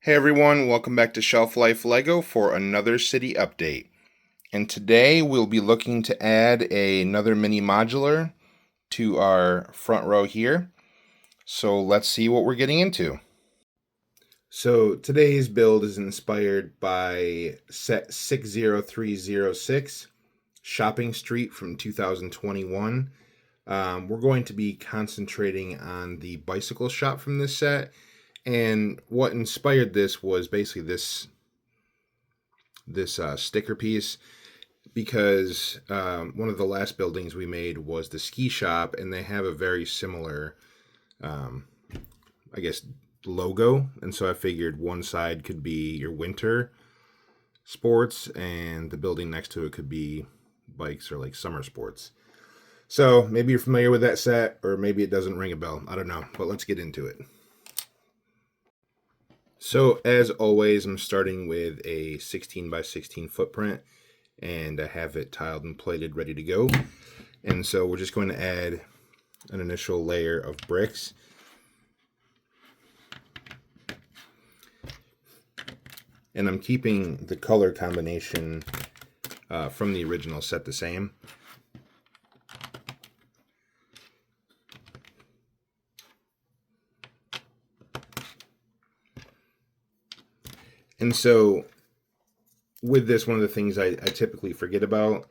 Hey everyone, welcome back to Shelf Life Lego for another city update. And today we'll be looking to add another mini modular to our front row here. So let's see what we're getting into. So today's build is inspired by set 60306, Shopping Street from 2021. We're going to be concentrating on the bicycle shop from this set. And what inspired this was basically this sticker piece, because one of the last buildings we made was the ski shop, and they have a very similar, I guess, logo. And so I figured one side could be your winter sports, and the building next to it could be bikes or like summer sports. So maybe you're familiar with that set, or maybe it doesn't ring a bell. I don't know, but let's get into it. So as always, I'm starting with a 16 by 16 footprint, and I have it tiled and plated ready to go. And so we're just going to add an initial layer of bricks. And I'm keeping the color combination from the original set the same. And so with this, one of the things I typically forget about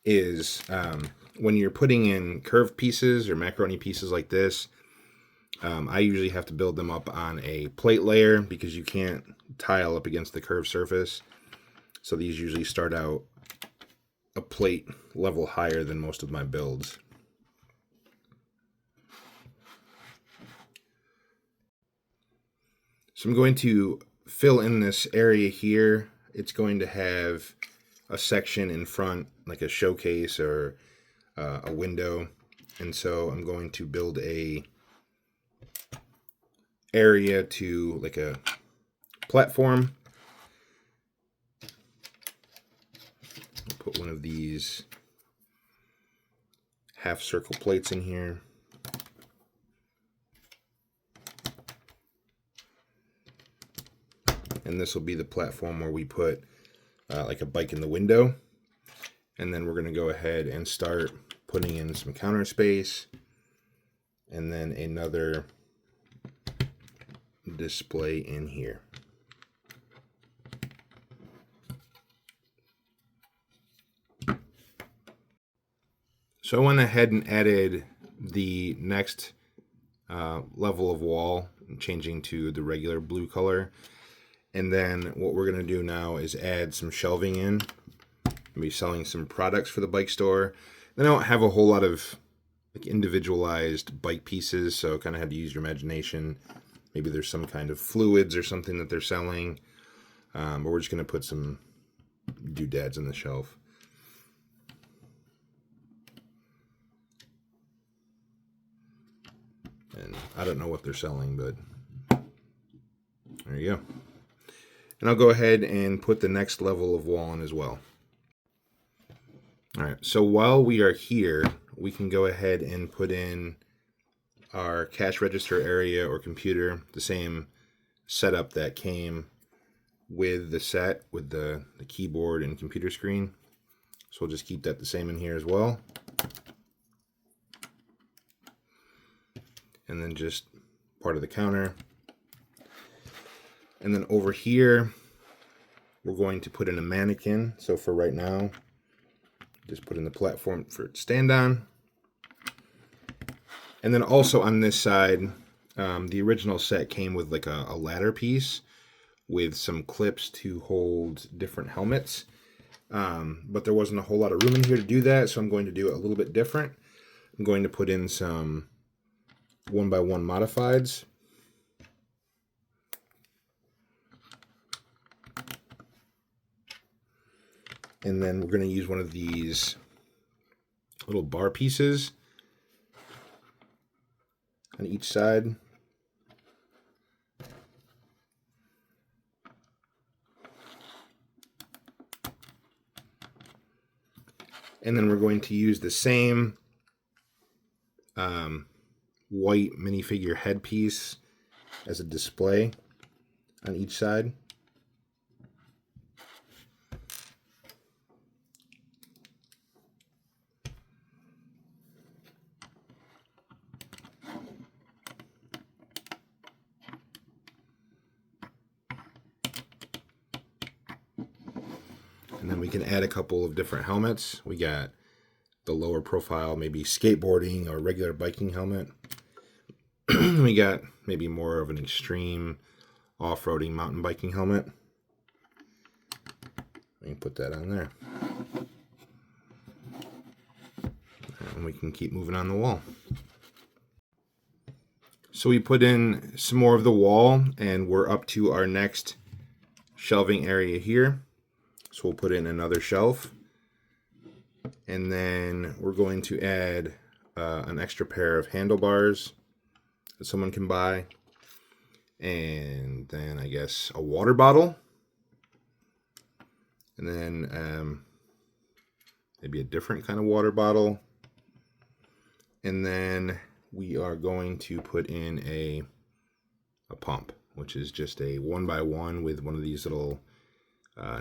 is when you're putting in curved pieces or macaroni pieces like this, I usually have to build them up on a plate layer because you can't tile up against the curved surface. So these usually start out a plate level higher than most of my builds. So I'm going to fill in this area here. It's going to have a section in front, like a showcase or a window. And so I'm going to build a area to like a platform. I'll put one of these half circle plates in here. And this will be the platform where we put like a bike in the window. And then we're going to go ahead and start putting in some counter space, and then another display in here. So I went ahead and added the next level of wall, changing to the regular blue color. And then what we're going to do now is add some shelving in. I'll be selling some products for the bike store. Then I don't have a whole lot of like individualized bike pieces, so kind of had to use your imagination. Maybe there's some kind of fluids or something that they're selling. But we're just going to put some doodads on the shelf. And I don't know what they're selling, but there you go. And I'll go ahead and put the next level of wall in as well. All right, so while we are here, we can go ahead and put in our cash register area or computer, the same setup that came with the set, with the keyboard and computer screen. So we'll just keep that the same in here as well. And then just part of the counter. And then over here, we're going to put in a mannequin. So for right now, just put in the platform for it to stand on. And then also on this side, the original set came with like a ladder piece with some clips to hold different helmets. But there wasn't a whole lot of room in here to do that, so I'm going to do it a little bit different. I'm going to put in some 1x1 modifieds. And then we're going to use one of these little bar pieces on each side. And then we're going to use the same white minifigure headpiece as a display. on each side. And then we can add a couple of different helmets. We got the lower profile, maybe skateboarding or regular biking helmet. We got maybe more of an extreme off-roading mountain biking helmet. We can put that on there. And we can keep moving on the wall. So we put in some more of the wall, and we're up to our next shelving area here. So we'll put in another shelf. And then we're going to add an extra pair of handlebars that someone can buy. And then I guess a water bottle. And then maybe a different kind of water bottle. And then we are going to put in a pump, which is just a 1x1 with one of these little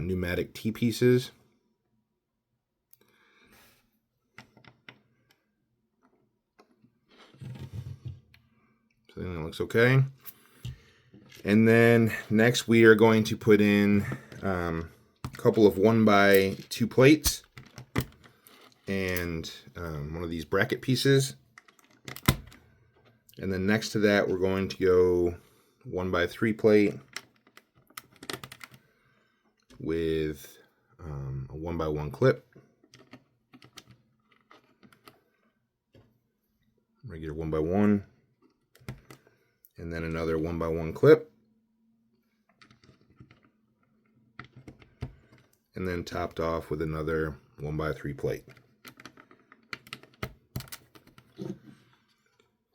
pneumatic T-pieces. So that looks okay. And then next we are going to put in a couple of 1x2 plates and one of these bracket pieces. And then next to that we're going to go 1x3 plate with a 1x1 clip, regular 1x1, and then another 1x1 clip, and then topped off with another 1x3 plate.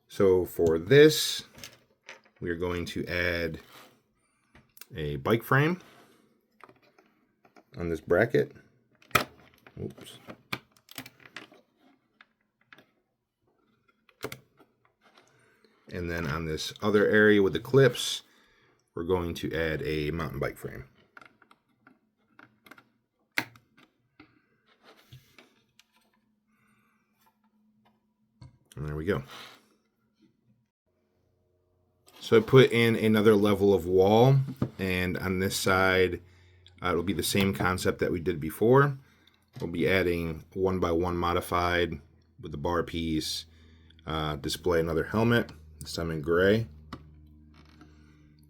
So for this, we are going to add a bike frame on this bracket. Oops. And then on this other area with the clips, we're going to add a mountain bike frame. And there we go. So I put in another level of wall, and on this side, it'll be the same concept that we did before. We'll be adding 1x1 modified with the bar piece, display another helmet, this time in gray.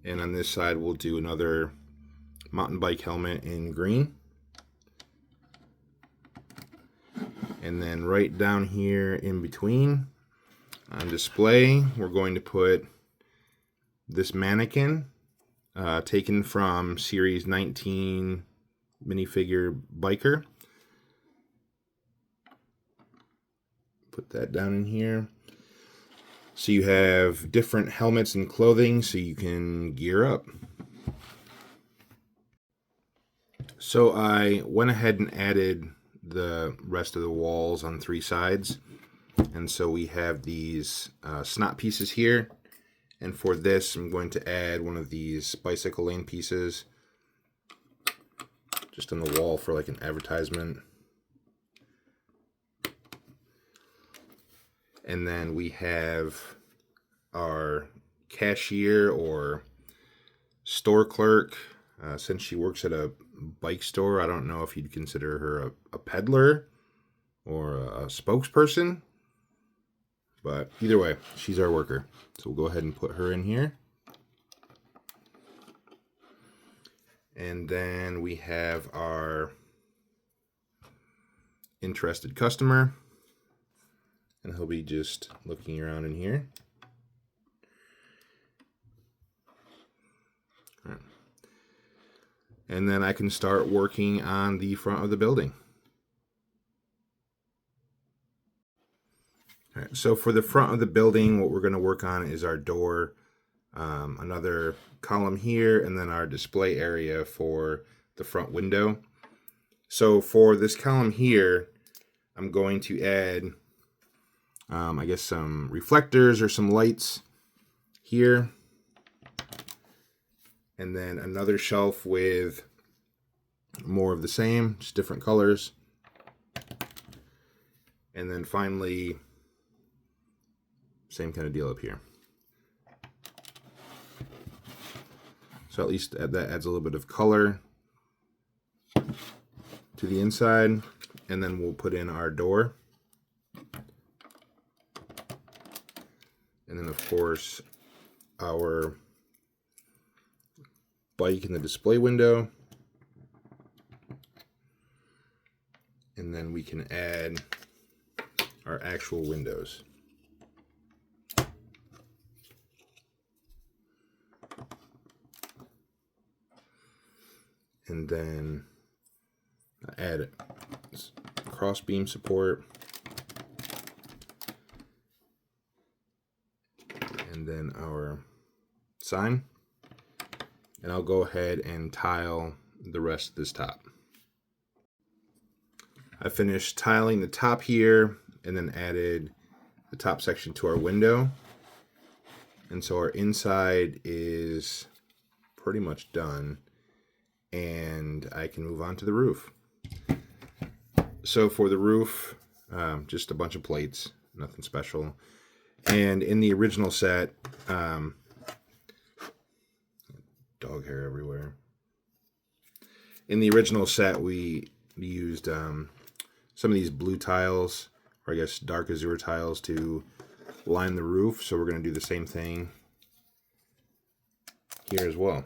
And on this side, we'll do another mountain bike helmet in green. And then right down here in between, on display, we're going to put this mannequin taken from Series 19 minifigure biker. Put that down in here. So you have different helmets and clothing so you can gear up. So I went ahead and added the rest of the walls on 3 sides. And so we have these snot pieces here. And for this, I'm going to add one of these bicycle lane pieces just on the wall for like an advertisement. And then we have our cashier or store clerk. Since she works at a bike store, I don't know if you'd consider her a peddler or a spokesperson. But either way, she's our worker. So we'll go ahead and put her in here. And then we have our interested customer. And he'll be just looking around in here. All right. And then I can start working on the front of the building. All right, so for the front of the building, what we're going to work on is our door, another column here, and then our display area for the front window. So for this column here, I'm going to add, I guess, some reflectors or some lights here. And then another shelf with more of the same, just different colors. And then finally, same kind of deal up here. So at least that adds a little bit of color to the inside. And then we'll put in our door. And then of course, our bike in the display window. And then we can add our actual windows. And then add cross beam support. And then our sign. And I'll go ahead and tile the rest of this top. I finished tiling the top here and then added the top section to our window. And so our inside is pretty much done. And I can move on to the roof. So for the roof, just a bunch of plates, nothing special. And in the original set, dog hair everywhere. In the original set, we used some of these blue tiles, or I guess dark azure tiles, to line the roof. So we're going to do the same thing here as well.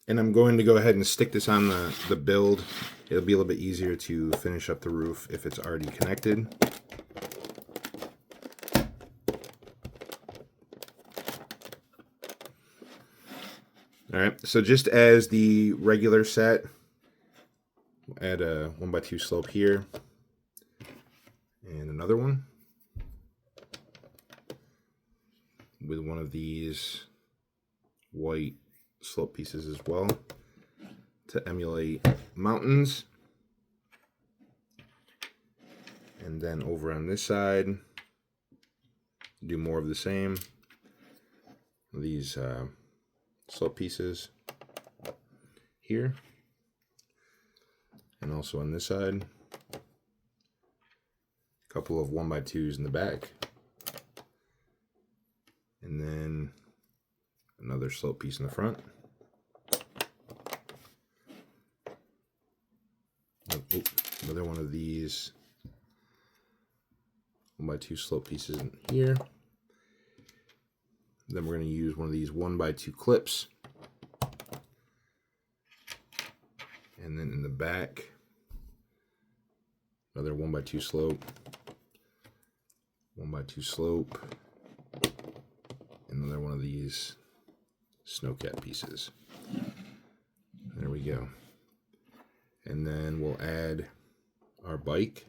And I'm going to go ahead and stick this on the build. It'll be a little bit easier to finish up the roof if it's already connected. Alright, so just as the regular set, we'll add a 1x2 slope here. And another one. With one of these white slope pieces as well to emulate mountains. And then over on this side, do more of the same. These slope pieces here. And also on this side, a couple of 1x2s in the back. And then another slope piece in the front. Oh, another one of these 1x2 slope pieces in here. Then we're going to use one of these 1x2 clips. And then in the back, another 1x2 slope, 1x2 slope, another one of these snowcat pieces. There we go. And then we'll add our bike.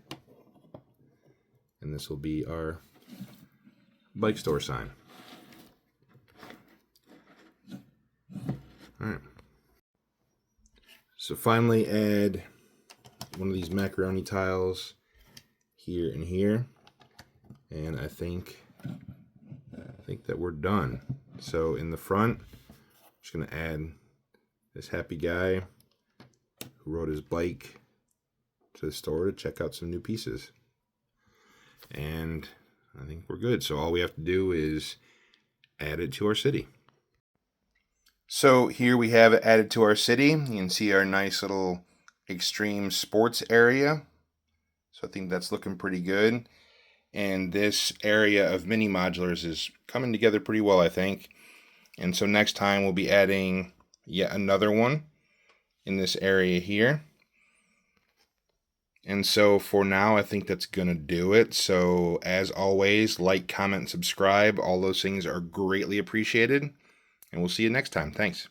And this will be our bike store sign. Alright. So finally add one of these macaroni tiles here and here. And I think that we're done. So in the front, I'm just going to add this happy guy who rode his bike to the store to check out some new pieces. And I think we're good. So all we have to do is add it to our city. So here we have it added to our city. You can see our nice little extreme sports area. So I think that's looking pretty good. And this area of mini modulars is coming together pretty well, I think. And so next time we'll be adding yet another one in this area here. And so for now, I think that's going to do it. So as always, like, comment, subscribe. All those things are greatly appreciated. And we'll see you next time. Thanks.